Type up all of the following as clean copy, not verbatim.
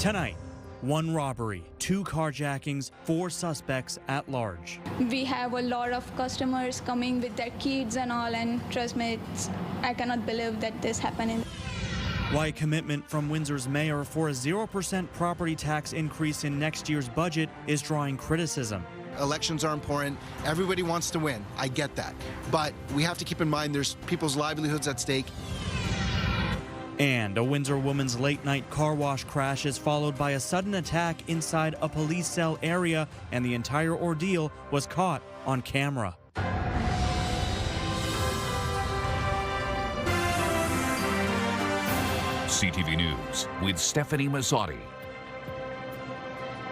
Tonight, one robbery, 2 carjackings, 4 suspects at large. We have a lot of customers coming with their kids and all, and trust me, I cannot believe that this happened. Why commitment from Windsor's mayor for a 0% property tax increase in next year's budget is drawing criticism. Elections are important. Everybody wants to win. I get that. But we have to keep in mind there's people's livelihoods at stake. And a Windsor woman's late-night car wash crash is followed by a sudden attack inside a police cell area, and the entire ordeal was caught on camera. CTV News with Stephanie Mazzotti.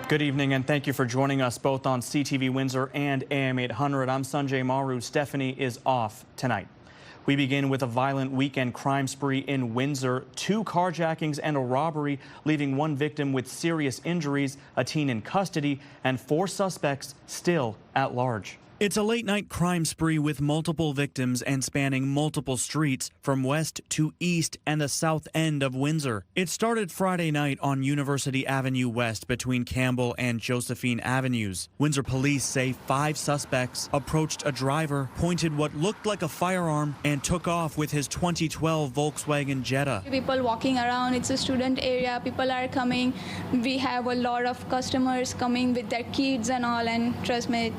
Good evening, and thank you for joining us both on CTV Windsor and AM 800. I'm Sanjay. Maru. Stephanie is off tonight. We begin with a violent weekend crime spree in Windsor. 2 carjackings and a robbery, leaving 1 victim with serious injuries, a teen in custody, and 4 suspects still at large. It's a late-night crime spree with multiple victims and spanning multiple streets from west to east and the south end of Windsor. It started Friday night on University Avenue West between Campbell and Josephine Avenues. Windsor police say 5 suspects approached a driver, pointed what looked like a firearm, and took off with his 2012 Volkswagen Jetta. People walking around, it's a student area, people are coming. We have a lot of customers coming with their kids and all, and trust me,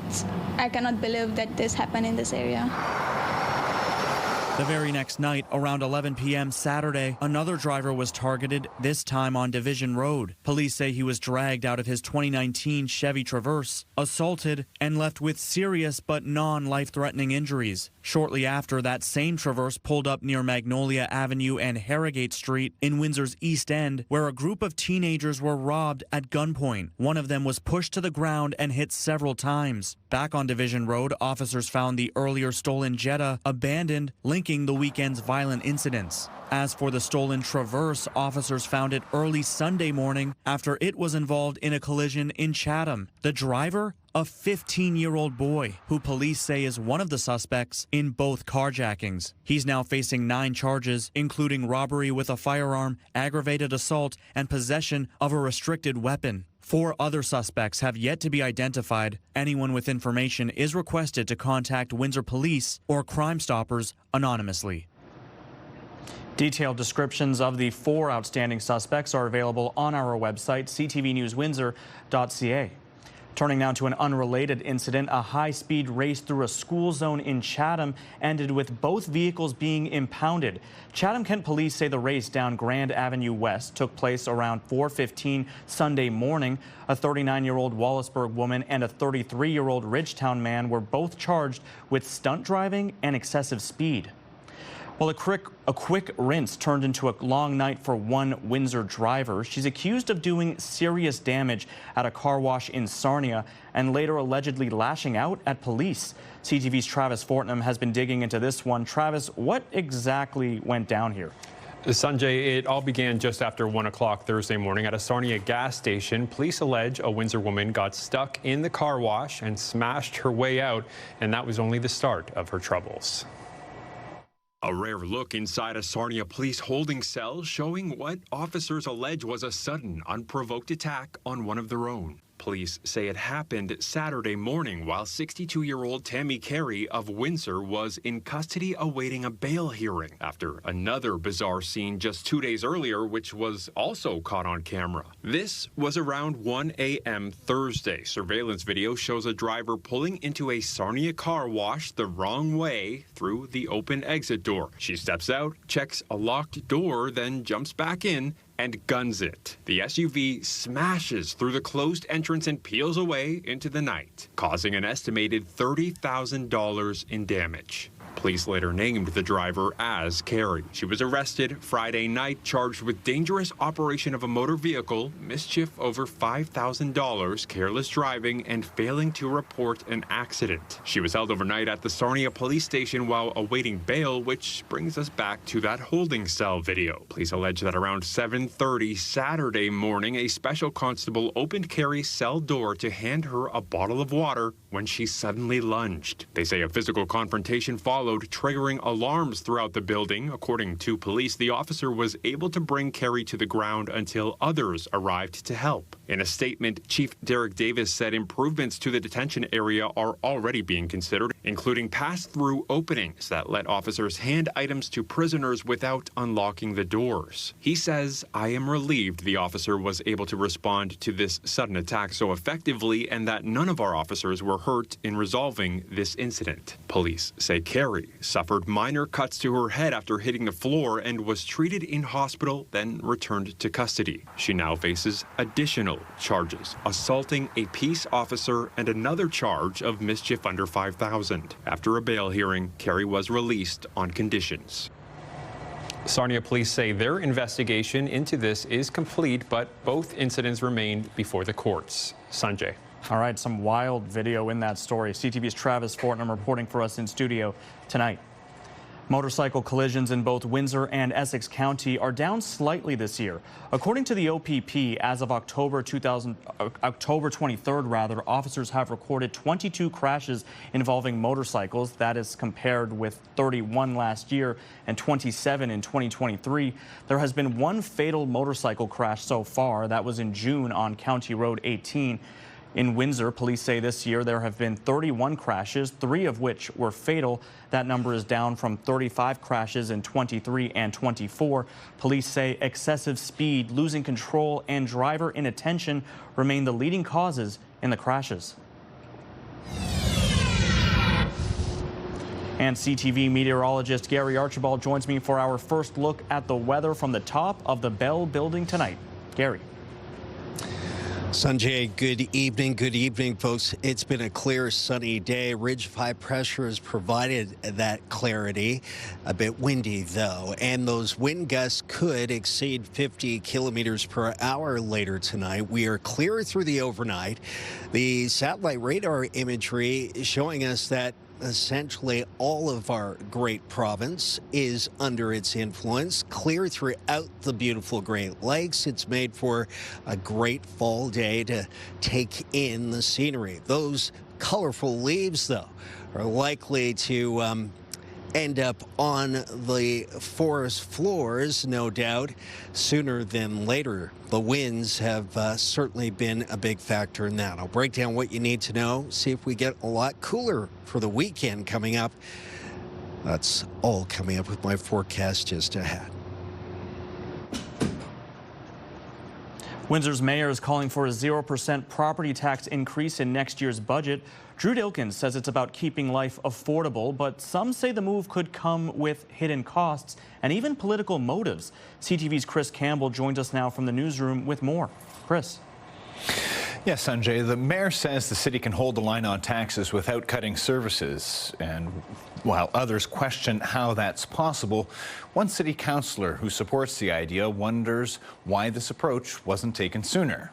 I cannot believe that this happened in this area. The very next night, around 11 p.m. Saturday, another driver was targeted, this time on Division Road. Police say he was dragged out of his 2019 Chevy Traverse, assaulted, and left with serious but non-life-threatening injuries. Shortly after, that same Traverse pulled up near Magnolia Avenue and Harrogate Street in Windsor's East End, where a group of teenagers were robbed at gunpoint. One of them was pushed to the ground and hit several times. Back on Division Road, officers found the earlier stolen Jetta abandoned, linking the weekend's violent incidents. As for the stolen Traverse, officers found it early Sunday morning after it was involved in a collision in Chatham. The driver, a 15-year-old boy, who police say is one of the suspects in both carjackings. He's now facing 9 charges, including robbery with a firearm, aggravated assault, and possession of a restricted weapon. 4 other suspects have yet to be identified. Anyone with information is requested to contact Windsor Police or Crime Stoppers anonymously. Detailed descriptions of the 4 outstanding suspects are available on our website, ctvnewswindsor.ca. Turning now to an unrelated incident, a high-speed race through a school zone in Chatham ended with both vehicles being impounded. Chatham-Kent police say the race down Grand Avenue West took place around 4:15 Sunday morning. A 39-year-old Wallaceburg woman and a 33-year-old Ridgetown man were both charged with stunt driving and excessive speed. Well, a quick rinse turned into a long night for one Windsor driver. She's accused of doing serious damage at a car wash in Sarnia and later allegedly lashing out at police. CTV's Travis Fortnam has been digging into this one. Travis, what exactly went down here? Sanjay, it all began just after 1 o'clock Thursday morning at a Sarnia gas station. Police allege a Windsor woman got stuck in the car wash and smashed her way out, and that was only the start of her troubles. A rare look inside a Sarnia police holding cell showing what officers allege was a sudden, unprovoked attack on one of their own. Police say it happened Saturday morning while 62-year-old Tammy Carey of Windsor was in custody awaiting a bail hearing after another bizarre scene just 2 days earlier, which was also caught on camera. This was around 1 a.m. Thursday. Surveillance video shows a driver pulling into a Sarnia car wash the wrong way through the open exit door. She steps out, checks a locked door, then jumps back in and guns it. The SUV smashes through the closed entrance and peels away into the night, causing an estimated $30,000 in damage. Police later named the driver as Carey. She was arrested Friday night, charged with dangerous operation of a motor vehicle, mischief over $5,000, careless driving, and failing to report an accident. She was held overnight at the Sarnia police station while awaiting bail, which brings us back to that holding cell video. Police allege that around 7:30 Saturday morning, a special constable opened Carey's cell door to hand her a bottle of water when she suddenly lunged. They say a physical confrontation followed, followed, triggering alarms throughout the building. According to police, the officer was able to bring Carey to the ground until others arrived to help. In a statement, Chief Derek Davis said improvements to the detention area are already being considered, including pass-through openings that let officers hand items to prisoners without unlocking the doors. He says, "I am relieved the officer was able to respond to this sudden attack so effectively and that none of our officers were hurt in resolving this incident." Police say Carey suffered minor cuts to her head after hitting the floor and was treated in hospital, then returned to custody. She now faces additional charges, assaulting a peace officer and another charge of mischief under 5,000. After a bail hearing, Carey was released on conditions. Sarnia police say their investigation into this is complete, but both incidents remain before the courts. Sanjay. All right, some wild video in that story. CTV's Travis Fortnum reporting for us in studio tonight. Motorcycle collisions in both Windsor and Essex County are down slightly this year. According to the OPP, as of October 23rd, officers have recorded 22 crashes involving motorcycles. That is compared with 31 last year and 27 in 2023. There has been one fatal motorcycle crash so far. That was in June on County Road 18. In Windsor, police say this year there have been 31 crashes, 3 of which were fatal. That number is down from 35 crashes in 23 and 24. Police say excessive speed, losing control, and driver inattention remain the leading causes in the crashes. And CTV meteorologist Gary Archibald joins me for our first look at the weather from the top of the Bell Building tonight. Gary. Sanjay, good evening, folks. It's been a clear, sunny day. Ridge of high pressure has provided that clarity. A bit windy, though, and those wind gusts could exceed 50 kilometers per hour later tonight. We are clear through the overnight. The satellite radar imagery is showing us that essentially all of our great province is under its influence, clear throughout the beautiful Great Lakes. It's made for a great fall day to take in the scenery. Those colorful leaves, though, are likely to end up on the forest floors, no doubt, sooner than later. The winds have certainly been a big factor in that. I'll break down what you need to know, see if we get a lot cooler for the weekend coming up. That's all coming up with my forecast just ahead. Windsor's mayor is calling for a 0% property tax increase in next year's budget. Drew Dilkins says it's about keeping life affordable, but some say the move could come with hidden costs and even political motives. CTV's Chris Campbell joins us now from the newsroom with more. Chris. Yes, Sanjay, the mayor says the city can hold the line on taxes without cutting services. And while others question how that's possible, one city councillor who supports the idea wonders why this approach wasn't taken sooner.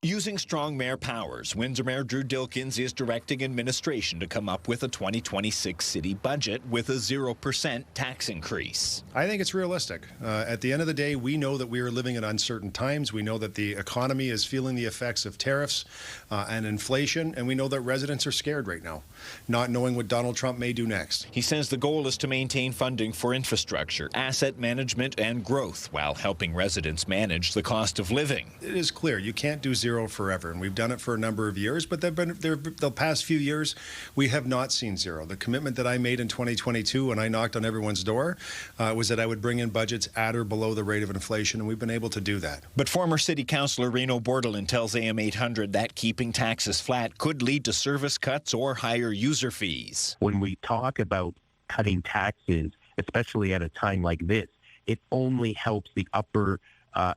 Using strong mayor powers, Windsor Mayor Drew Dilkins is directing administration to come up with a 2026 city budget with a 0% tax increase. I think it's realistic. At the end of the day, we know that we are living in uncertain times. We know that the economy is feeling the effects of tariffs and inflation, and we know that residents are scared right now, not knowing what Donald Trump may do next. He says the goal is to maintain funding for infrastructure, asset management, and growth while helping residents manage the cost of living. It is clear you can't do zero forever, and we've done it for a number of years, but the past few years we have not seen zero. The commitment that I made in 2022 when I knocked on everyone's door was that I would bring in budgets at or below the rate of inflation, and we've been able to do that. But former city councillor Reno Bordelin tells AM 800 that keeping taxes flat could lead to service cuts or higher user fees. When we talk about cutting taxes, especially at a time like this, it only helps the upper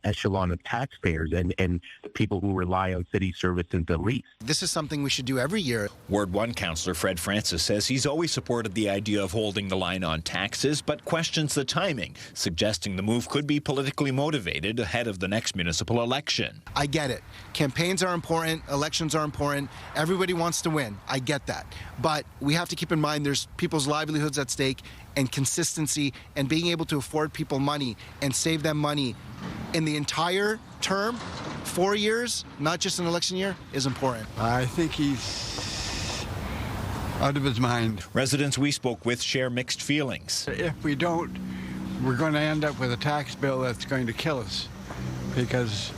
echelon of taxpayers and people who rely on city services the least. This is something we should do every year. Ward 1 councillor Fred Francis says he's always supported the idea of holding the line on taxes, but questions the timing, suggesting the move could be politically motivated ahead of the next municipal election. I get it. Campaigns are important. Elections are important. Everybody wants to win. I get that. But we have to keep in mind there's people's livelihoods at stake, and consistency and being able to afford people money and save them money in the entire term, 4 years, not just an election year, is important. I think he's out of his mind. Residents we spoke with share mixed feelings. If we don't, we're going to end up with a tax bill that's going to kill us because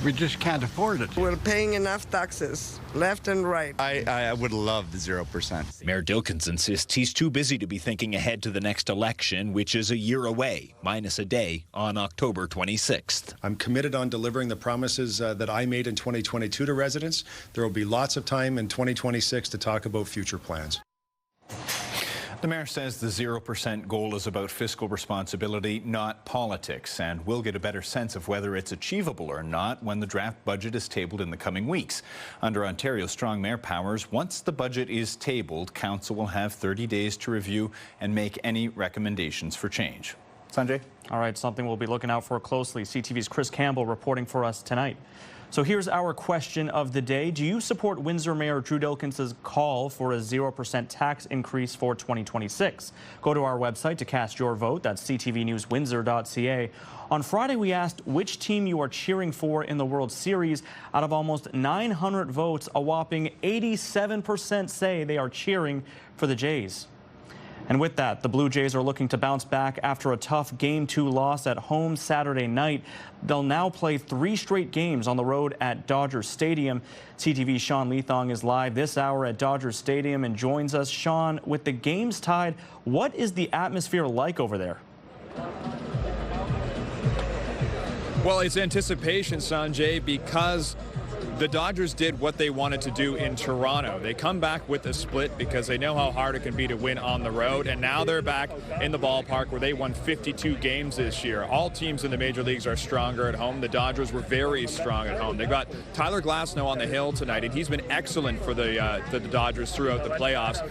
we just can't afford it. We're paying enough taxes, left and right. I would love the 0%. Mayor Dilkins insists he's too busy to be thinking ahead to the next election, which is a year away, minus a day, on October 26th. I'm committed on delivering the promises that I made in 2022 to residents. There will be lots of time in 2026 to talk about future plans. The mayor says the 0% goal is about fiscal responsibility, not politics, and we'll get a better sense of whether it's achievable or not when the draft budget is tabled in the coming weeks. Under Ontario's strong mayor powers, once the budget is tabled, council will have 30 days to review and make any recommendations for change. Sanjay? All right, something we'll be looking out for closely. CTV's Chris Campbell reporting for us tonight. So here's our question of the day. Do you support Windsor Mayor Drew Dilkins' call for a 0% tax increase for 2026? Go to our website to cast your vote. That's ctvnewswindsor.ca. On Friday, we asked which team you are cheering for in the World Series. Out of almost 900 votes, a whopping 87% say they are cheering for the Jays. And with that, the Blue Jays are looking to bounce back after a tough Game 2 loss at home Saturday night. They'll now play 3 straight games on the road at Dodger Stadium. CTV's Sean Leathong is live this hour at Dodger Stadium and joins us. Sean, with the games tied, what is the atmosphere like over there? Well, it's anticipation, Sanjay, because the Dodgers did what they wanted to do in Toronto. They come back with a split because they know how hard it can be to win on the road, and now they're back in the ballpark where they won 52 games this year. All teams in the major leagues are stronger at home. The Dodgers were very strong at home. They've got Tyler Glasnow on the hill tonight, and he's been excellent for the Dodgers throughout the playoffs.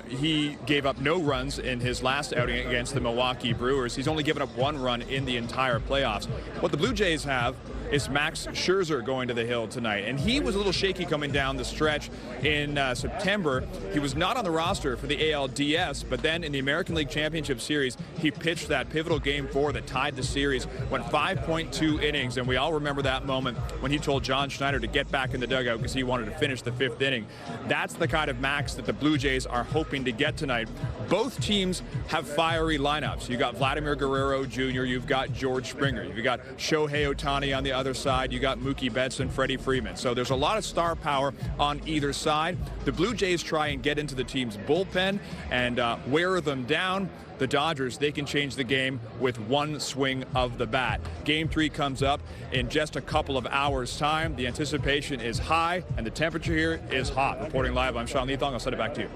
He gave up no runs in his last outing against the Milwaukee Brewers. He's only given up 1 run in the entire playoffs. What the Blue Jays have is Max Scherzer going to the hill tonight. And he was a little shaky coming down the stretch in September. He was not on the roster for the ALDS, but then in the American League Championship Series, he pitched that pivotal Game 4 that tied the series, went 5.2 innings, and we all remember that moment when he told John Schneider to get back in the dugout because he wanted to finish the 5th inning. That's the kind of Max that the Blue Jays are hoping to get tonight. Both teams have fiery lineups. You got Vladimir Guerrero Jr., you've got George Springer, you've got Shohei Ohtani on the other side, you got Mookie Betts and Freddie Freeman. So there's a lot of star power on either side. The Blue Jays try and get into the team's bullpen and wear them down. The Dodgers, they can change the game with 1 swing of the bat. Game 3 comes up in just a couple of hours' time. The anticipation is high, and the temperature here is hot. Reporting live, I'm Sean Leathong. I'll send it back to you.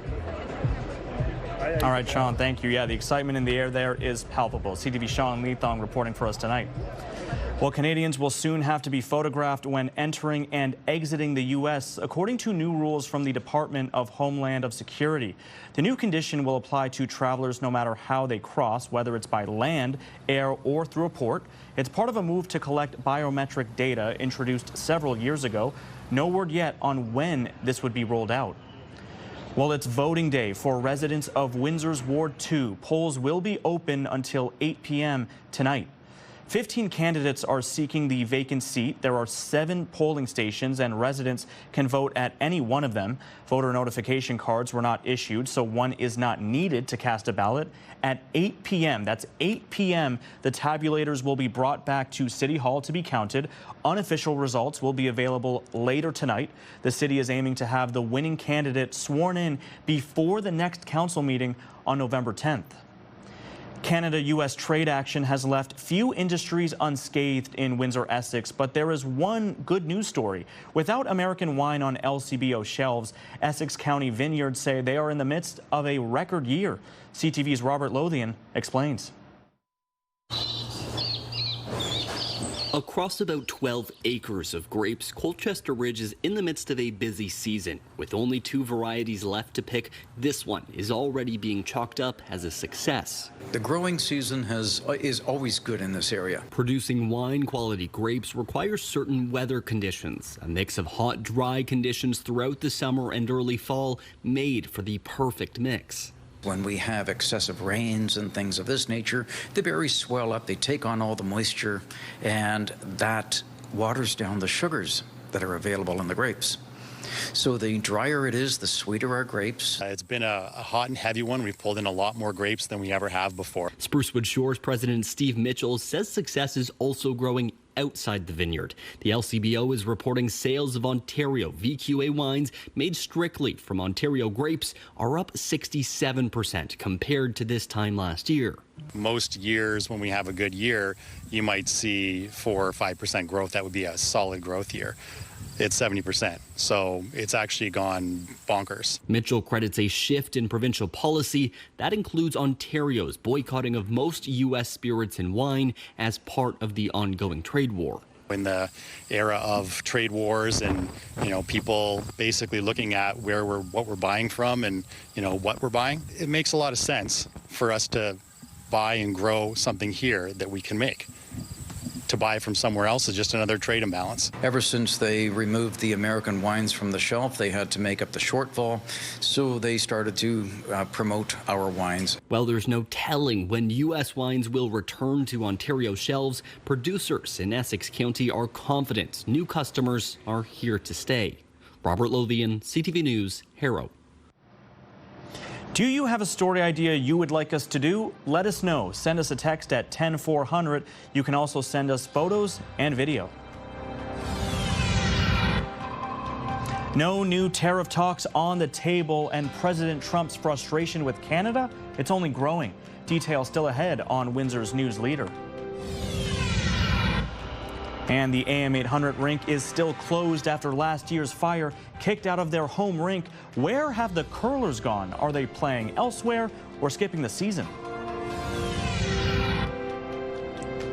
All right, Sean, thank you. Yeah, the excitement in the air there is palpable. CTV Sean Leathong reporting for us tonight. Well, Canadians will soon have to be photographed when entering and exiting the U.S., according to new rules from the Department of Homeland Security. The new condition will apply to travelers no matter how they cross, whether it's by land, air, or through a port. It's part of a move to collect biometric data introduced several years ago. No word yet on when this would be rolled out. Well, it's voting day for residents of Windsor's Ward 2. Polls will be open until 8 p.m. tonight. 15 candidates are seeking the vacant seat. There are 7 polling stations, and residents can vote at any one of them. Voter notification cards were not issued, so one is not needed to cast a ballot. At 8 p.m., that's 8 p.m., the tabulators will be brought back to City Hall to be counted. Unofficial results will be available later tonight. The city is aiming to have the winning candidate sworn in before the next council meeting on November 10th. Canada-U.S. trade action has left few industries unscathed in Windsor-Essex, but there is one good news story. Without American wine on LCBO shelves, Essex County vineyards say they are in the midst of a record year. CTV's Robert Lothian explains. Across about 12 acres of grapes, Colchester Ridge is in the midst of a busy season. With only 2 varieties left to pick, this one is already being chalked up as a success. The growing season is always good in this area. Producing wine-quality grapes requires certain weather conditions. A mix of hot, dry conditions throughout the summer and early fall made for the perfect mix. When we have excessive rains and things of this nature, the berries swell up, they take on all the moisture, and that waters down the sugars that are available in the grapes. So the drier it is, the sweeter our grapes. It's been a hot and heavy one. We've pulled in a lot more grapes than we ever have before. Sprucewood Shores President Steve Mitchell says success is also growing outside the vineyard. The LCBO is reporting sales of Ontario VQA wines made strictly from Ontario grapes are up 67% compared to this time last year. Most years when we have a good year, you might see 4 or 5% growth. That would be a solid growth year. It's 70%, so it's actually gone bonkers. Mitchell credits a shift in provincial policy that includes Ontario's boycotting of most U.S. spirits and wine as part of the ongoing trade war. In the era of trade wars and, people basically looking at what we're buying from and, what we're buying, it makes a lot of sense for us to buy and grow something here that we can make. To buy from somewhere else is just another trade imbalance. Ever since they removed the American wines from the shelf, they had to make up the shortfall, so they started to promote our wines. While there's no telling when U.S. wines will return to Ontario shelves, producers in Essex County are confident new customers are here to stay. Robert Lothian, CTV News, Harrow. Do you have a story idea you would like us to do? Let us know. Send us a text at 10400. You can also send us photos and video. No new tariff talks on the table, and President Trump's frustration with Canada, it's only growing. Details still ahead on Windsor's News Leader. And the AM 800 rink is still closed after last year's fire, kicked out of their home rink. Where have the curlers gone? Are they playing elsewhere or skipping the season?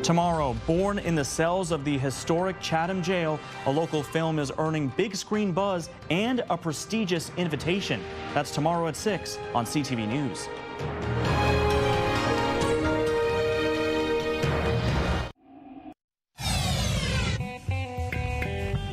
Tomorrow, born in the cells of the historic Chatham Jail, a local film is earning big screen buzz and a prestigious invitation. That's tomorrow at 6 on CTV News.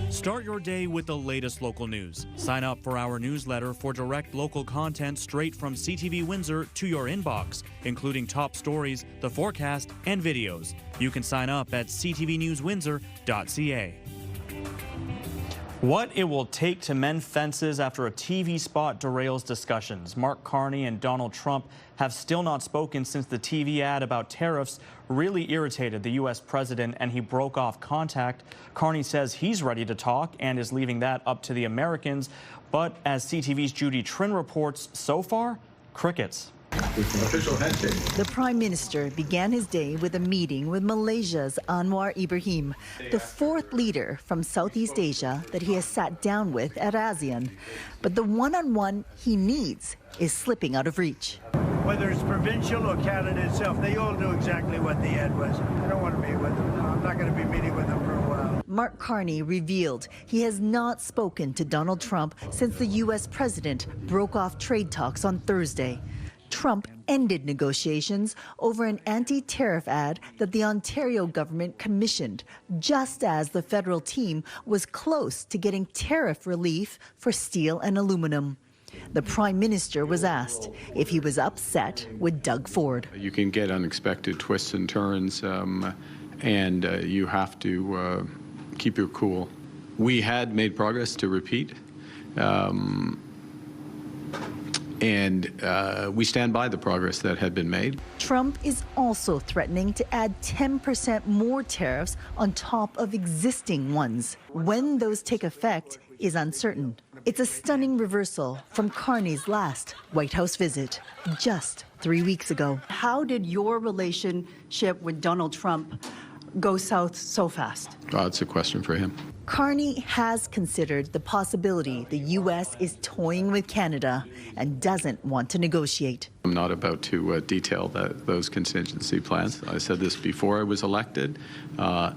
Start your day with the latest local news. Sign up for our newsletter for direct local content straight from CTV Windsor to your inbox, including top stories, the forecast, and videos. You can sign up at ctvnewswindsor.ca. What it will take to mend fences after a TV spot derails discussions. Mark Carney and Donald Trump have still not spoken since the TV ad about tariffs really irritated the U.S. president and he broke off contact. Carney says he's ready to talk and is leaving that up to the Americans. But as CTV's Judy Trin reports, so far, crickets. Official handshake. The Prime Minister began his day with a meeting with Malaysia's Anwar Ibrahim, the fourth leader from Southeast Asia that he has sat down with at ASEAN. But the one-on-one he needs is slipping out of reach. Whether it's provincial or Canada itself, they all knew exactly what the ad was. I don't want to meet with them. No, I'm not going to be meeting with them for a while. Mark Carney revealed he has not spoken to Donald Trump since the U.S. president broke off trade talks on Thursday. Trump ended negotiations over an anti-tariff ad that the Ontario government commissioned, just as the federal team was close to getting tariff relief for steel and aluminum. The Prime Minister was asked if he was upset with Doug Ford. You can get unexpected twists and turns, and you have to keep your cool. We had made progress, to repeat. And we stand by the progress that had been made. Trump is also threatening to add 10% more tariffs on top of existing ones. When those take effect is uncertain. It's a stunning reversal from Carney's last White House visit just 3 weeks ago. How did your relationship with Donald Trump go south so fast? It's a question for him. Carney has considered the possibility the U.S. is toying with Canada and doesn't want to negotiate. I'm not about to detail those contingency plans. I said this before I was elected,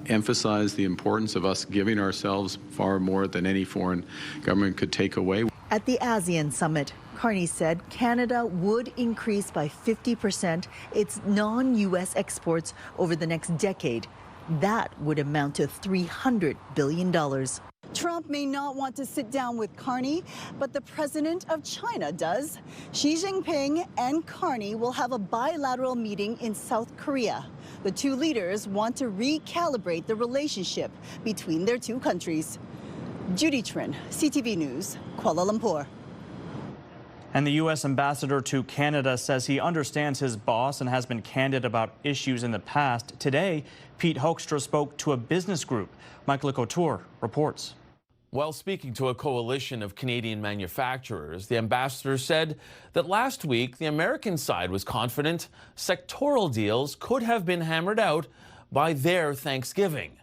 emphasize the importance of us giving ourselves far more than any foreign government could take away. At the ASEAN summit, Carney said Canada would increase by 50% its non-U.S. exports over the next decade. That would amount to $300 billion. Trump may not want to sit down with Carney, but the president of China does. Xi Jinping and Carney will have a bilateral meeting in South Korea. The two leaders want to recalibrate the relationship between their two countries. Judy Trin, CTV News, Kuala Lumpur. And the U.S. ambassador to Canada says he understands his boss and has been candid about issues in the past. Today, Pete Hoekstra spoke to a business group. Michael Couture reports. While speaking to a coalition of Canadian manufacturers, the ambassador said that last week the American side was confident sectoral deals could have been hammered out by their Thanksgiving.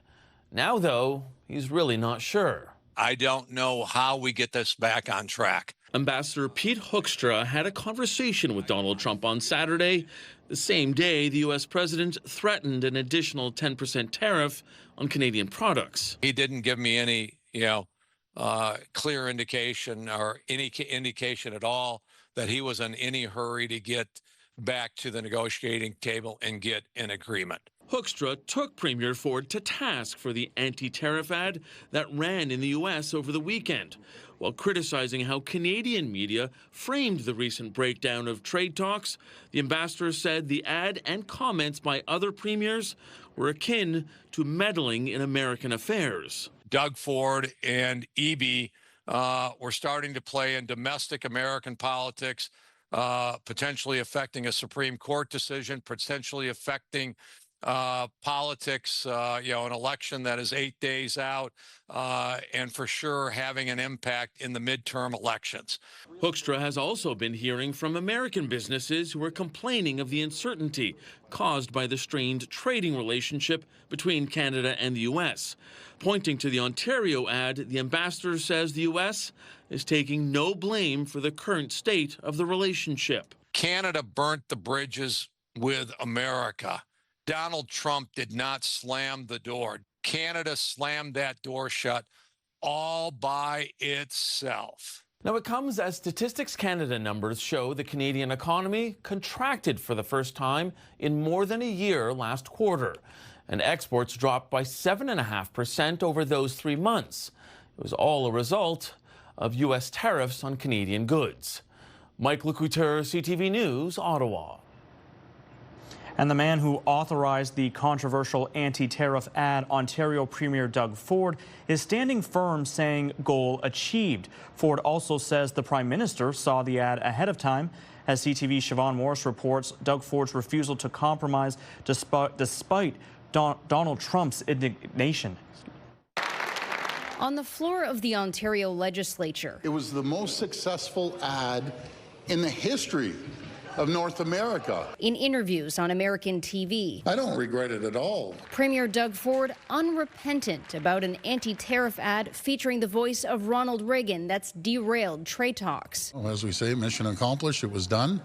Now, though, he's really not sure. I don't know how we get this back on track. Ambassador Pete Hoekstra had a conversation with Donald Trump on Saturday, the same day the U.S. president threatened an additional 10% tariff on Canadian products. He didn't give me any, clear indication or any indication at all that he was in any hurry to get back to the negotiating table and get an agreement. Hoekstra took Premier Ford to task for the anti-tariff ad that ran in the U.S. over the weekend, while criticizing how Canadian media framed the recent breakdown of trade talks. The ambassador said the ad and comments by other premiers were akin to meddling in American affairs. Doug Ford and Eby were starting to play in domestic American politics, potentially affecting a Supreme Court decision, potentially affecting politics, an election that is 8 days out, and for sure having an impact in the midterm elections. Hoekstra has also been hearing from American businesses who are complaining of the uncertainty caused by the strained trading relationship between Canada and the U.S. Pointing to the Ontario ad, the ambassador says the U.S. is taking no blame for the current state of the relationship. Canada burnt the bridges with America. Donald Trump did not slam the door. Canada slammed that door shut all by itself. Now, it comes as Statistics Canada numbers show the Canadian economy contracted for the first time in more than a year last quarter, and exports dropped by 7.5% over those 3 months. It was all a result of U.S. tariffs on Canadian goods. Michael Couture, CTV News, Ottawa. And the man who authorized the controversial anti-tariff ad, Ontario Premier Doug Ford, is standing firm, saying goal achieved. Ford also says the Prime Minister saw the ad ahead of time. As CTV's Siobhan Morris reports, Doug Ford's refusal to compromise despite Donald Trump's indignation. On the floor of the Ontario legislature. It was the most successful ad in the history of North America. In interviews on American TV. I don't regret it at all. Premier Doug Ford unrepentant about an anti-tariff ad featuring the voice of Ronald Reagan that's derailed trade talks. Well, as we say, mission accomplished. It was done.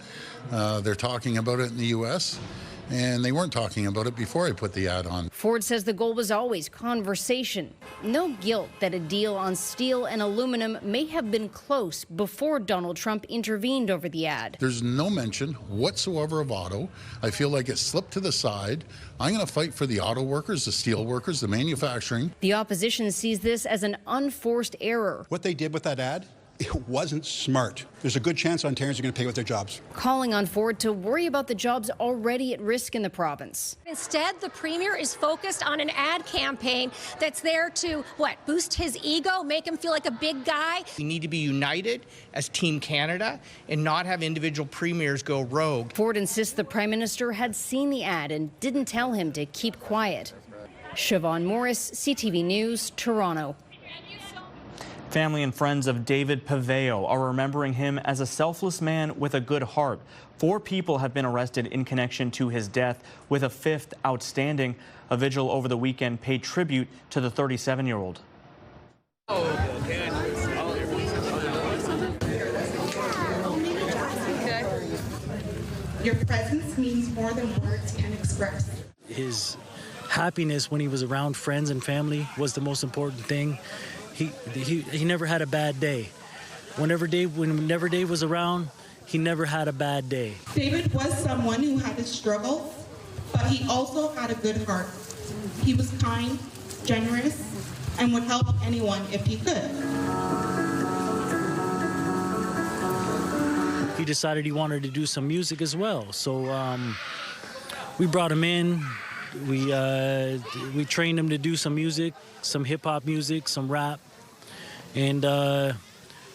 They're talking about it in the U.S., and they weren't talking about it before I put the ad on. Ford says the goal was always conversation. No guilt that a deal on steel and aluminum may have been close before Donald Trump intervened over the ad. There's no mention whatsoever of auto. I feel like it slipped to the side. I'm going to fight for the auto workers, the steel workers, the manufacturing. The opposition sees this as an unforced error. What they did with that ad, it wasn't smart. There's a good chance Ontarians are going to pay with their jobs. Calling on Ford to worry about the jobs already at risk in the province. Instead, the Premier is focused on an ad campaign that's there to, boost his ego, make him feel like a big guy? We need to be united as Team Canada and not have individual premiers go rogue. Ford insists the Prime Minister had seen the ad and didn't tell him to keep quiet. Siobhan Morris, CTV News, Toronto. Family and friends of David Pavo are remembering him as a selfless man with a good heart. 4 people have been arrested in connection to his death, with a 5th outstanding. A vigil over the weekend paid tribute to the 37-year-old. Your presence means more than words can express. His happiness when he was around friends and family was the most important thing. He never had a bad day. Whenever Dave was around, he never had a bad day. David was someone who had his struggles, but he also had a good heart. He was kind, generous, and would help anyone if he could. He decided he wanted to do some music as well, so we brought him in. We trained him to do some music, some hip-hop music, some rap. And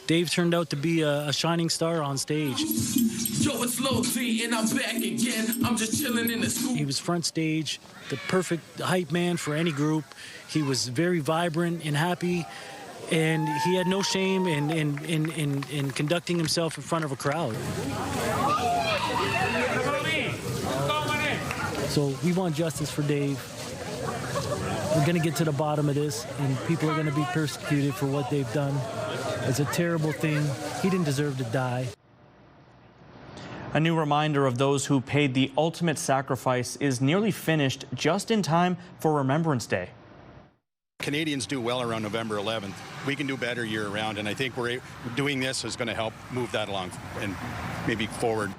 Dave turned out to be a shining star on stage. Yo, it's Lil Z, and I'm back again. I'm just chilling in the school. He was front stage, the perfect hype man for any group. He was very vibrant and happy, and he had no shame in conducting himself in front of a crowd. So we want justice for Dave. We're going to get to the bottom of this, and people are going to be persecuted for what they've done. It's a terrible thing. He didn't deserve to die. A new reminder of those who paid the ultimate sacrifice is nearly finished just in time for Remembrance Day. Canadians do well around November 11th. We can do better year-round, and I think doing this is going to help move that along and maybe forward.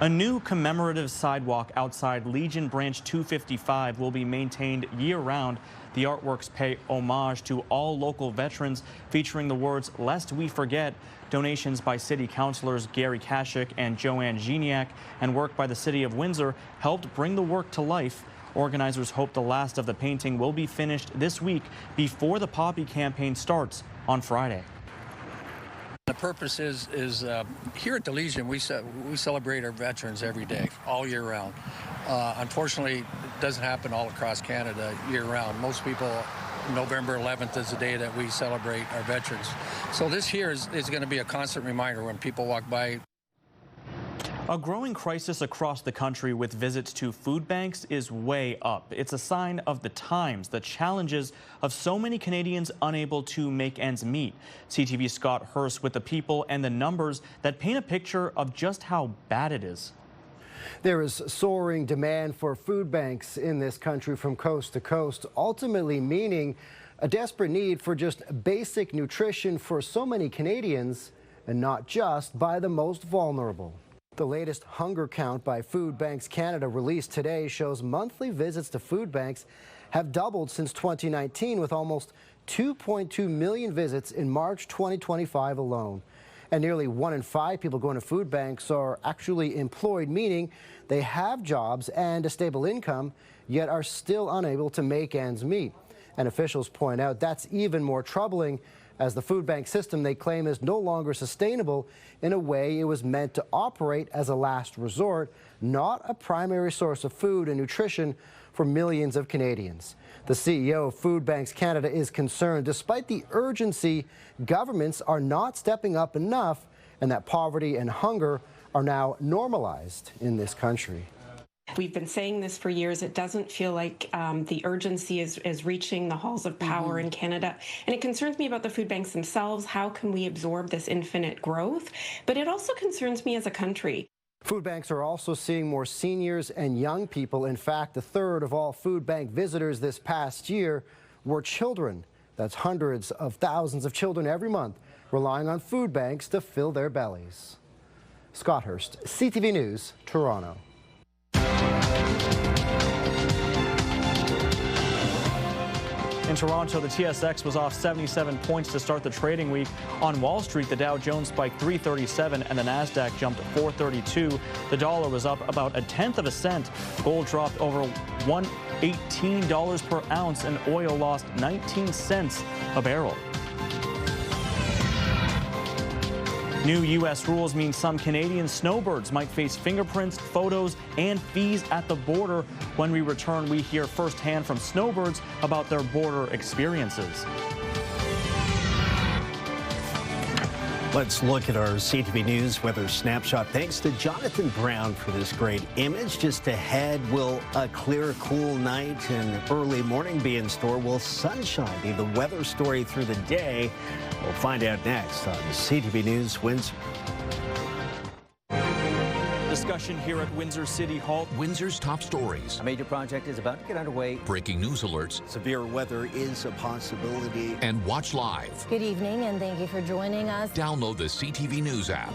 A new commemorative sidewalk outside Legion Branch 255 will be maintained year-round. The artworks pay homage to all local veterans, featuring the words, "Lest we forget." Donations by city councilors Gary Kashik and Joanne Geniak and work by the city of Windsor helped bring the work to life. Organizers hope the last of the painting will be finished this week before the Poppy campaign starts on Friday. The purpose is here at the Legion, we celebrate our veterans every day, all year round. Unfortunately, it doesn't happen all across Canada year round. Most people, November 11th is the day that we celebrate our veterans. So this here is going to be a constant reminder when people walk by. A growing crisis across the country with visits to food banks is way up. It's a sign of the times, the challenges of so many Canadians unable to make ends meet. CTV's Scott Hurst with the people and the numbers that paint a picture of just how bad it is. There is soaring demand for food banks in this country from coast to coast, ultimately meaning a desperate need for just basic nutrition for so many Canadians, and not just by the most vulnerable. The latest hunger count by Food Banks Canada released today shows monthly visits to food banks have doubled since 2019, with almost 2.2 million visits in March 2025 alone. And nearly 1 in 5 people going to food banks are actually employed, meaning they have jobs and a stable income, yet are still unable to make ends meet. And officials point out that's even more troubling, as the food bank system they claim is no longer sustainable in a way it was meant to operate as a last resort, not a primary source of food and nutrition for millions of Canadians. The CEO of Food Banks Canada is concerned, despite the urgency, governments are not stepping up enough, and that poverty and hunger are now normalized in this country. We've been saying this for years. It doesn't feel like the urgency is reaching the halls of power in Canada. And it concerns me about the food banks themselves. How can we absorb this infinite growth? But it also concerns me as a country. Food banks are also seeing more seniors and young people. In fact, a third of all food bank visitors this past year were children. That's hundreds of thousands of children every month relying on food banks to fill their bellies. Scott Hurst, CTV News, Toronto. In Toronto, the TSX was off 77 points to start the trading week. On Wall Street, the Dow Jones spiked 337 and the Nasdaq jumped 432. The dollar was up about 1/10 of a cent. Gold dropped over $118 per ounce and oil lost 19 cents a barrel. New U.S. rules mean some Canadian snowbirds might face fingerprints, photos, and fees at the border. When we return, we hear firsthand from snowbirds about their border experiences. Let's look at our CTV News weather snapshot. Thanks to Jonathan Brown for this great image. Just ahead, will a clear, cool night and early morning be in store? Will sunshine be the weather story through the day? We'll find out next on CTV News Windsor. Discussion here at Windsor City Hall. Windsor's top stories. A major project is about to get underway. Breaking news alerts. Severe weather is a possibility. And watch live. Good evening, and thank you for joining us. Download the CTV News app.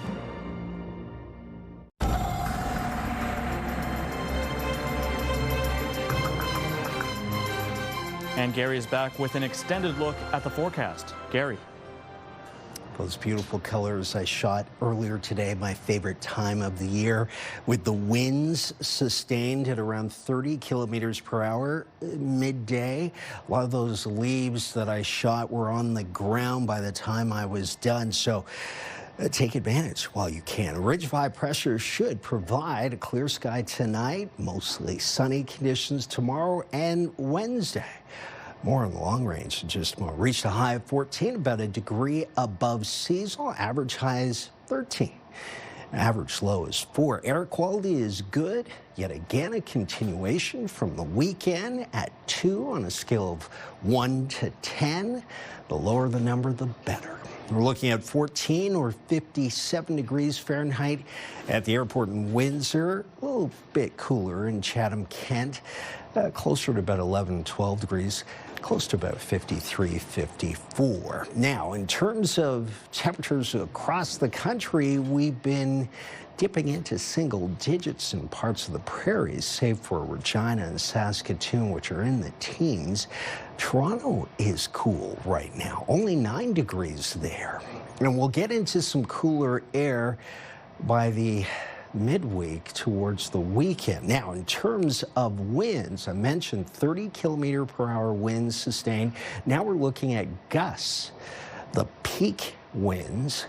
And Gary is back with an extended look at the forecast. Gary. Those beautiful colors I shot earlier today, my favorite time of the year, with the winds sustained at around 30 kilometers per hour midday. A lot of those leaves that I shot were on the ground by the time I was done, so take advantage while you can. Ridge 5 pressure should provide a clear sky tonight, mostly sunny conditions tomorrow and Wednesday. More in the long range, just more. Reached a high of 14, about a degree above seasonal. Average high is 13. Average low is 4. Air quality is good. Yet again, a continuation from the weekend at 2 on a scale of 1 to 10. The lower the number, the better. We're looking at 14 or 57 degrees Fahrenheit at the airport in Windsor. A little bit cooler in Chatham-Kent, closer to about 11, 12 degrees. Close to about 53, 54. Now, in terms of temperatures across the country, we've been dipping into single digits in parts of the prairies, save for Regina and Saskatoon, which are in the teens. Toronto is cool right now, only 9 degrees there. And we'll get into some cooler air by the midweek towards the weekend. Now, in terms of winds, I mentioned 30 kilometer per hour winds sustained. Now we're looking at gusts. The peak winds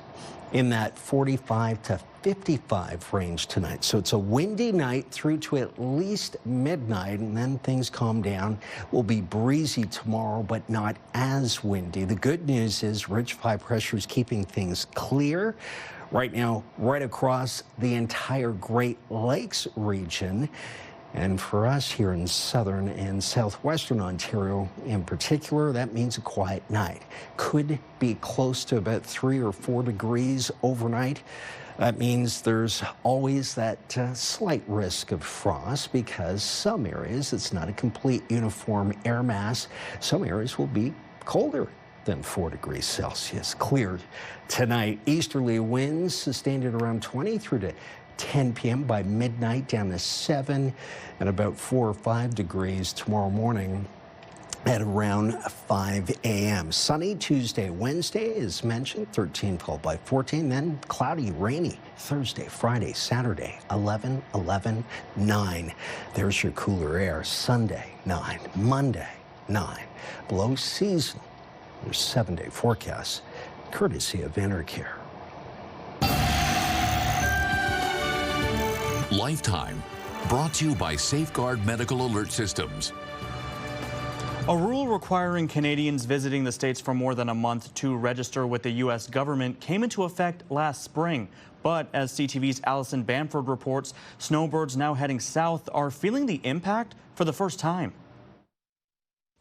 in that 45 to 55 range tonight. So it's a windy night through to at least midnight, and then things calm down. Will be breezy tomorrow, but not as windy. The good news is Ridge 5 pressure is keeping things clear. Right now, right across the entire Great Lakes region. And for us here in southern and southwestern Ontario in particular, that means a quiet night. Could be close to about 3 or 4 degrees overnight. That means there's always that slight risk of frost, because some areas, it's not a complete uniform air mass. Some areas will be colder than 4 degrees Celsius. Cleared tonight. Easterly winds sustained at around 20 through to 10 p.m. by midnight, down to 7 and about 4 or 5 degrees tomorrow morning at around 5 a.m. Sunny Tuesday, Wednesday, as mentioned, 13 followed by 14, then cloudy, rainy Thursday, Friday, Saturday, 11, 11, 9. There's your cooler air. Sunday, 9. Monday, 9. Below seasonal. Your 7-day forecast, courtesy of Intercare. Lifetime, brought to you by Safeguard Medical Alert Systems. A rule requiring Canadians visiting the States for more than a month to register with the U.S. government came into effect last spring. But as CTV's Allison Bamford reports, snowbirds now heading south are feeling the impact for the first time.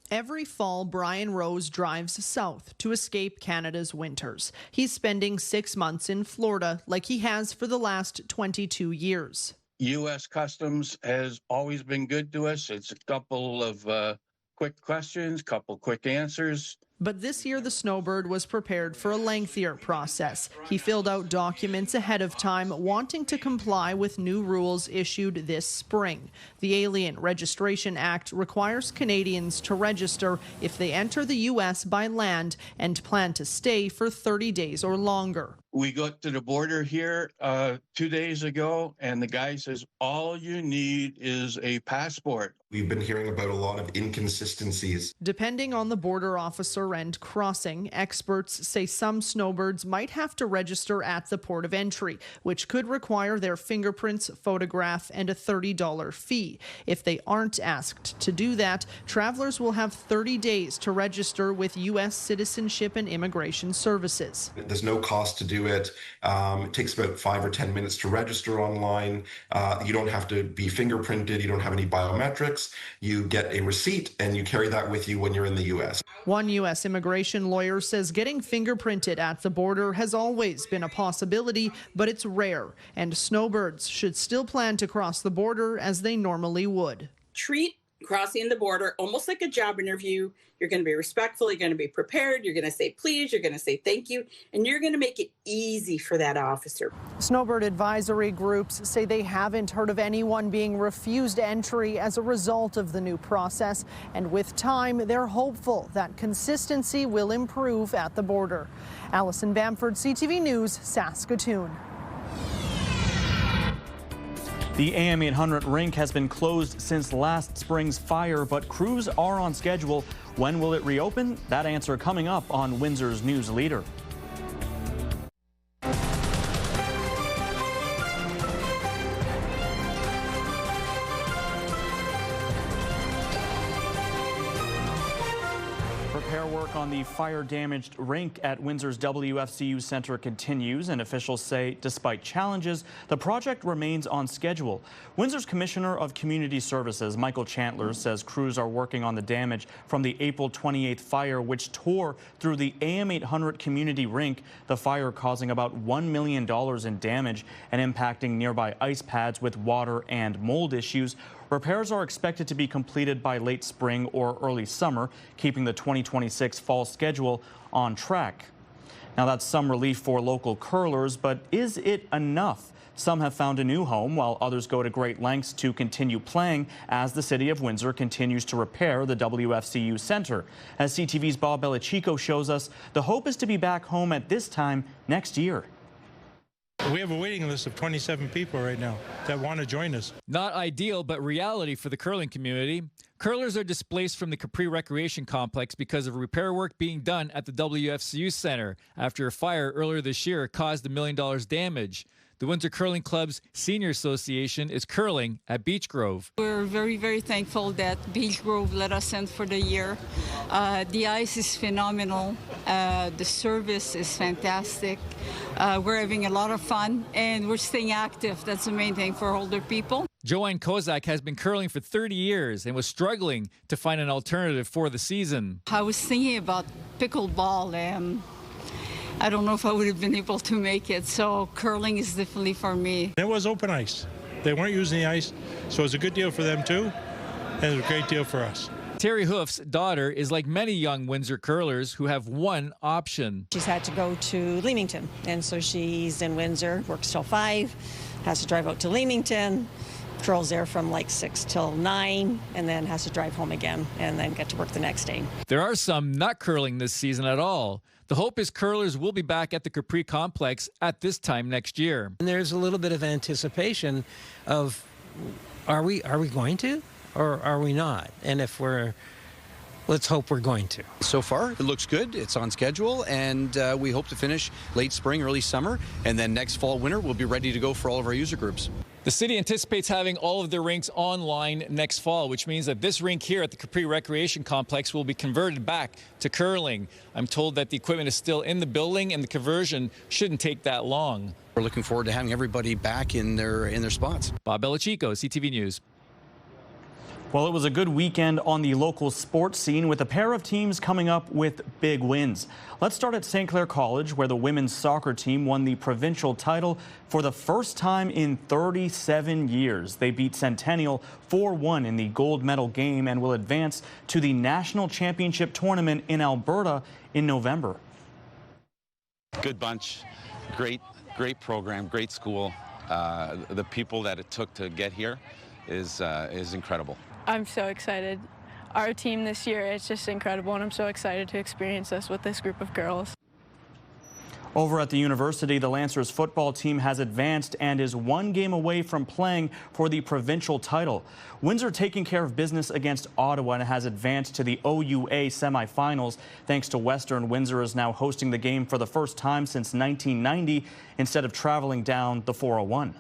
Every fall, Brian Rose drives south to escape Canada's winters. He's spending 6 months in Florida like he has for the last 22 years. U.S. Customs has always been good to us. It's a couple of quick questions, couple quick answers. But this year, the Snowbird was prepared for a lengthier process. He filled out documents ahead of time, wanting to comply with new rules issued this spring. The Alien Registration Act requires Canadians to register if they enter the U.S. by land and plan to stay for 30 days or longer. We got to the border here 2 days ago, and the guy says, all you need is a passport. We've been hearing about a lot of inconsistencies. Depending on the border officer and crossing, experts say some snowbirds might have to register at the port of entry, which could require their fingerprints, photograph, and a $30 fee. If they aren't asked to do that, travelers will have 30 days to register with U.S. Citizenship and Immigration Services. There's no cost to do it. It takes about 5 or 10 minutes to register online. You don't have to be fingerprinted. You don't have any biometrics. You get a receipt and you carry that with you when you're in the U.S. One U.S. immigration lawyer says getting fingerprinted at the border has always been a possibility, but it's rare, and snowbirds should still plan to cross the border as they normally would. Treat crossing the border, almost like a job interview. You're going to be respectful. You're going to be prepared. You're going to say please. You're going to say thank you. And you're going to make it easy for that officer. Snowbird advisory groups say they haven't heard of anyone being refused entry as a result of the new process. And with time, they're hopeful that consistency will improve at the border. Allison Bamford, CTV News, Saskatoon. The AM 800 rink has been closed since last spring's fire, but crews are on schedule. When will it reopen? That answer coming up on Windsor's News Leader. Repair work on the fire-damaged rink at Windsor's WFCU Center continues, and officials say despite challenges, the project remains on schedule. Windsor's Commissioner of Community Services, Michael Chandler, says crews are working on the damage from the April 28th fire, which tore through the AM 800 community rink, the fire causing about $1 million in damage and impacting nearby ice pads with water and mold issues. Repairs are expected to be completed by late spring or early summer, keeping the 2026 fall schedule on track. Now, that's some relief for local curlers, but is it enough? Some have found a new home, while others go to great lengths to continue playing as the city of Windsor continues to repair the WFCU Center. As CTV's Bob Belichico shows us, the hope is to be back home at this time next year. We have a waiting list of 27 people right now that want to join us. Not ideal, but reality for the curling community. Curlers are displaced from the Capri Recreation Complex because of repair work being done at the WFCU Center after a fire earlier this year caused $1 million damage. The Windsor Curling Club's Senior Association is curling at Beach Grove. We're very, very thankful that Beach Grove let us in for the year. The ice is phenomenal. The service is fantastic. We're having a lot of fun, and we're staying active. That's the main thing for older people. Joanne Kozak has been curling for 30 years and was struggling to find an alternative for the season. I was thinking about pickleball, and I don't know if I would have been able to make it, so curling is definitely for me. It was open ice. They weren't using the ice, so it was a good deal for them too, and it was a great deal for us. Terry Hoof's daughter is like many young Windsor curlers who have one option. She's had to go to Leamington, and so she's in Windsor, works till 5, has to drive out to Leamington, curls there from like 6 till 9, and then has to drive home again and then get to work the next day. There are some not curling this season at all. The hope is curlers will be back at the Capri Complex at this time next year. And there's a little bit of anticipation of, are we going to, or are we not? And if we're, let's hope we're going to. So far, it looks good. It's on schedule, and we hope to finish late spring, early summer, and then next fall, winter, we'll be ready to go for all of our user groups. The city anticipates having all of their rinks online next fall, which means that this rink here at the Capri Recreation Complex will be converted back to curling. I'm told that the equipment is still in the building, and the conversion shouldn't take that long. We're looking forward to having everybody back in their spots. Bob Belichico, CTV News. Well, it was a good weekend on the local sports scene with a pair of teams coming up with big wins. Let's start at St. Clair College, where the women's soccer team won the provincial title for the first time in 37 years. They beat Centennial 4-1 in the gold medal game and will advance to the national championship tournament in Alberta in November. Good bunch, great program, great school. The people that it took to get here is incredible. I'm so excited. Our team this year is just incredible, and I'm so excited to experience this with this group of girls. Over at the university, the Lancers football team has advanced and is one game away from playing for the provincial title. Windsor taking care of business against Ottawa and has advanced to the OUA semifinals. Thanks to Western, Windsor is now hosting the game for the first time since 1990 instead of traveling down the 401.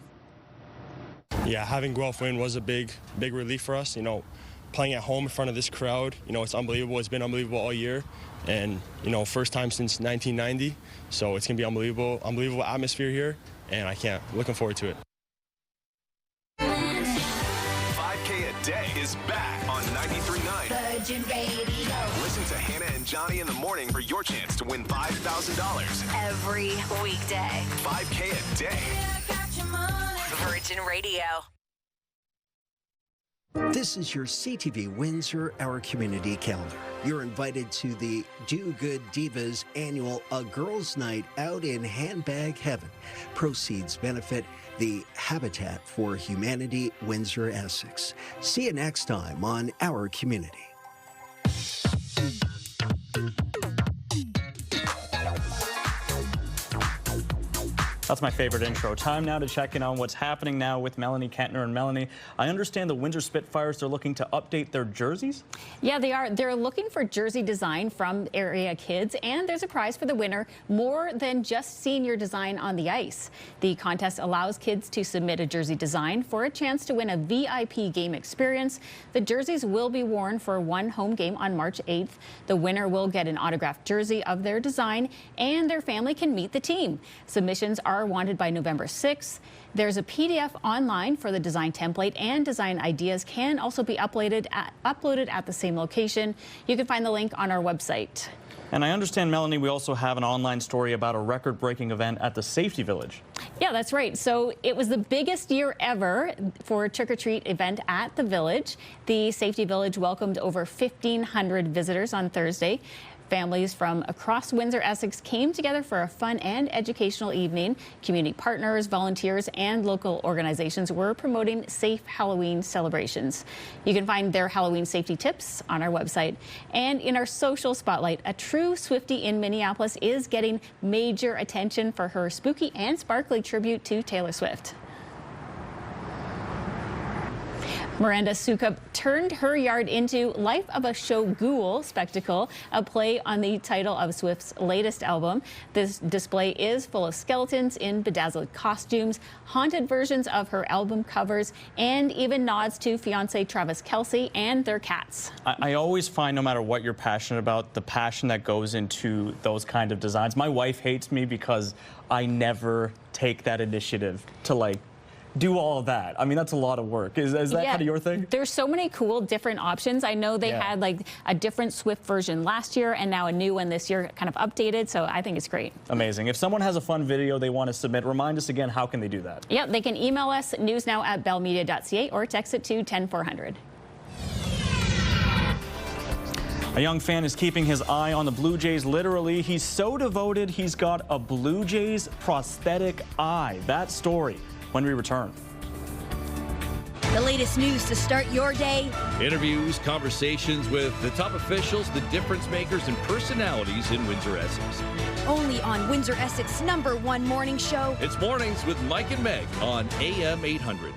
Yeah, having Guelph win was a big relief for us. You know, playing at home in front of this crowd, you know, it's unbelievable. It's been unbelievable all year. And, you know, first time since 1990. So it's going to be unbelievable atmosphere here. And looking forward to it. 5K a day is back on 93.9 Virgin Radio. Listen to Hannah and Johnny in the morning for your chance to win $5,000 every weekday. 5K a day. Virgin Radio. This is your CTV Windsor Our Community Calendar. You're invited to the Do Good Divas annual A Girls' Night Out in Handbag Heaven. Proceeds benefit the Habitat for Humanity, Windsor, Essex. See you next time on Our Community. That's my favorite intro. Time now to check in on what's happening now with Melanie Kentner. And Melanie, I understand the Windsor Spitfires are looking to update their jerseys? Yeah, they are. They're looking for jersey design from area kids, and there's a prize for the winner, more than just seeing your design on the ice. The contest allows kids to submit a jersey design for a chance to win a VIP game experience. The jerseys will be worn for one home game on March 8th. The winner will get an autographed jersey of their design, and their family can meet the team. Submissions are wanted by November 6th. There's a PDF online for the design template, and design ideas can also be uploaded at the same location. You can find the link on our website. And I understand, Melanie, we also have an online story about a record-breaking event at the Safety Village. Yeah, that's right. So it was the biggest year ever for a trick-or-treat event at the village. The Safety Village welcomed over 1,500 visitors on Thursday. Families from across Windsor, Essex came together for a fun and educational evening. Community partners, volunteers, and local organizations were promoting safe Halloween celebrations. You can find their Halloween safety tips on our website. And in our social spotlight, a true Swiftie in Minneapolis is getting major attention for her spooky and sparkly tribute to Taylor Swift. Miranda Sukup turned her yard into Life of a Showghoul spectacle, a play on the title of Swift's latest album. This display is full of skeletons in bedazzled costumes, haunted versions of her album covers, and even nods to fiancé Travis Kelce and their cats. I always find, no matter what you're passionate about, the passion that goes into those kind of designs. My wife hates me because I never take that initiative to do all of that. I mean, that's a lot of work. Is that kind of your thing? There's so many cool different options. I know they had a different Swift version last year and now a new one this year, kind of updated. So I think it's great. Amazing. If someone has a fun video they want to submit, remind us again, how can they do that? Yeah, they can email us newsnow@bellmedia.ca or text it to 10400. A young fan is keeping his eye on the Blue Jays literally. He's so devoted, he's got a Blue Jays prosthetic eye. That story when we return. The latest news to start your day. Interviews, conversations with the top officials, the difference makers, and personalities in Windsor, Essex. Only on Windsor, Essex #1 morning show. It's Mornings with Mike and Meg on AM 800.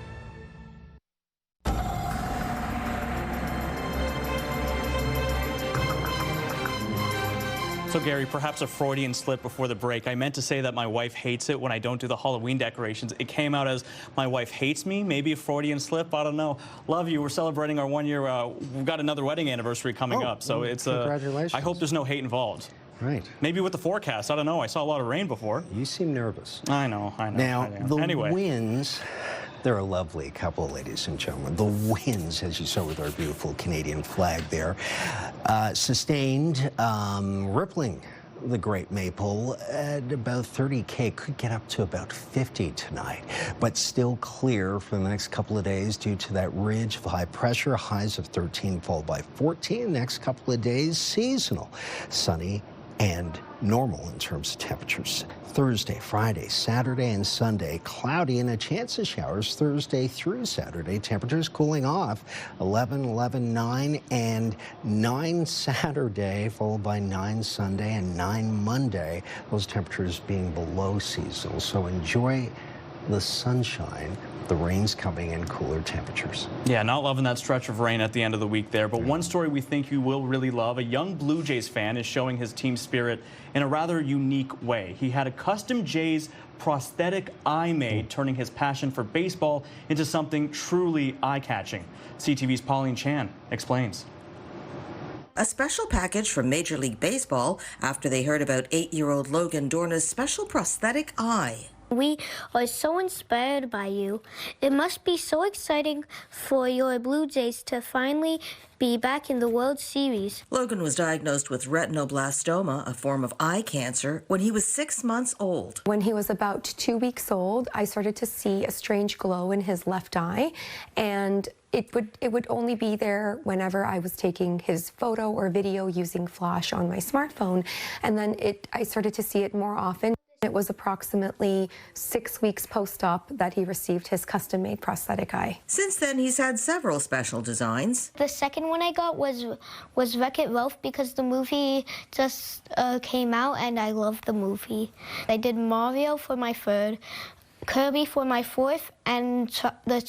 So, Gary, perhaps a Freudian slip before the break. I meant to say that my wife hates it when I don't do the Halloween decorations. It came out as my wife hates me, maybe a Freudian slip. I don't know. Love you. We're celebrating our 1 year. We've got another wedding anniversary coming up. So it's congratulations. I hope there's no hate involved. Right. Maybe with the forecast. I don't know. I saw a lot of rain before. You seem nervous. I know. Now, the anyway. Winds, they're a lovely couple, ladies and gentlemen. The Winds, as you saw with our beautiful Canadian flag there, sustained, rippling the Great Maple at about 30K, could get up to about 50 tonight, but still clear for the next couple of days due to that ridge of high pressure, highs of 13 followed by 14. Next couple of days, seasonal, sunny and normal in terms of temperatures. Thursday, Friday, Saturday, and Sunday, cloudy and a chance of showers Thursday through Saturday. Temperatures cooling off 11, 11, 9, and 9 Saturday, followed by 9 Sunday and 9 Monday. Those temperatures being below seasonal. So enjoy the sunshine. The rain's coming in, cooler temperatures. Yeah, not loving that stretch of rain at the end of the week there. But one story we think you will really love. A young Blue Jays fan is showing his team spirit in a rather unique way. He had a custom Jays prosthetic eye made, turning his passion for baseball into something truly eye-catching. CTV's Pauline Chan explains. A special package from Major League Baseball after they heard about 8-year-old Logan Dorna's special prosthetic eye. We are so inspired by you. It must be so exciting for your Blue Jays to finally be back in the World Series. Logan was diagnosed with retinoblastoma, a form of eye cancer, when he was 6 months old. When he was about 2 weeks old, I started to see a strange glow in his left eye, and it would only be there whenever I was taking his photo or video using flash on my smartphone, and then I started to see it more often. It was approximately 6 weeks post-op that he received his custom-made prosthetic eye. Since then, he's had several special designs. The second one I got was Wreck-It Ralph because the movie just came out and I love the movie. I did Mario for my third, Kirby for my fourth, and the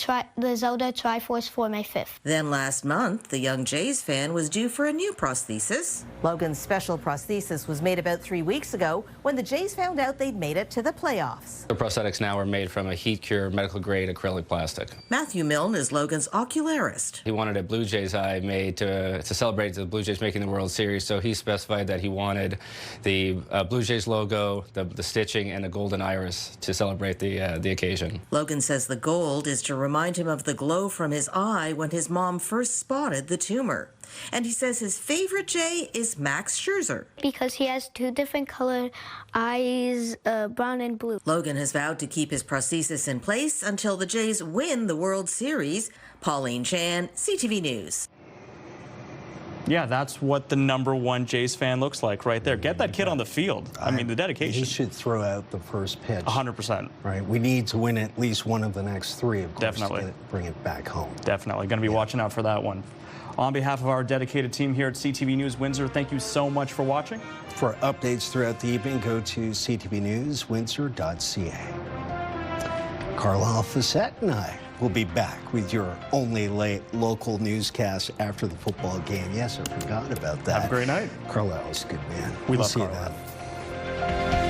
Zelda Triforce for my fifth. Then last month, the young Jays fan was due for a new prosthesis. Logan's special prosthesis was made about 3 weeks ago when the Jays found out they'd made it to the playoffs. The prosthetics now are made from a heat-cure, medical-grade acrylic plastic. Matthew Milne is Logan's ocularist. He wanted a Blue Jays eye made to celebrate the Blue Jays making the World Series, so he specified that he wanted the Blue Jays logo, the stitching, and a golden iris to celebrate the occasion. Logan says the gold is to remind him of the glow from his eye when his mom first spotted the tumor. And he says his favorite Jay is Max Scherzer. Because he has two different colored eyes, brown and blue. Logan has vowed to keep his prosthesis in place until the Jays win the World Series. Pauline Chan, CTV News. Yeah, that's what the #1 Jays fan looks like right there. Get that kid on the field. I mean, the dedication. He should throw out the first pitch. 100%. Right. We need to win at least one of the next three, of course, Definitely. to bring it back home. Definitely. Going to be watching out for that one. On behalf of our dedicated team here at CTV News Windsor, thank you so much for watching. For updates throughout the evening, go to ctvnewswindsor.ca. Carlisle Facette and I will be back with your only late local newscast after the football game. Yes, I forgot about that. Have a great night. Carlisle's good, man. We love see Carlisle. you then.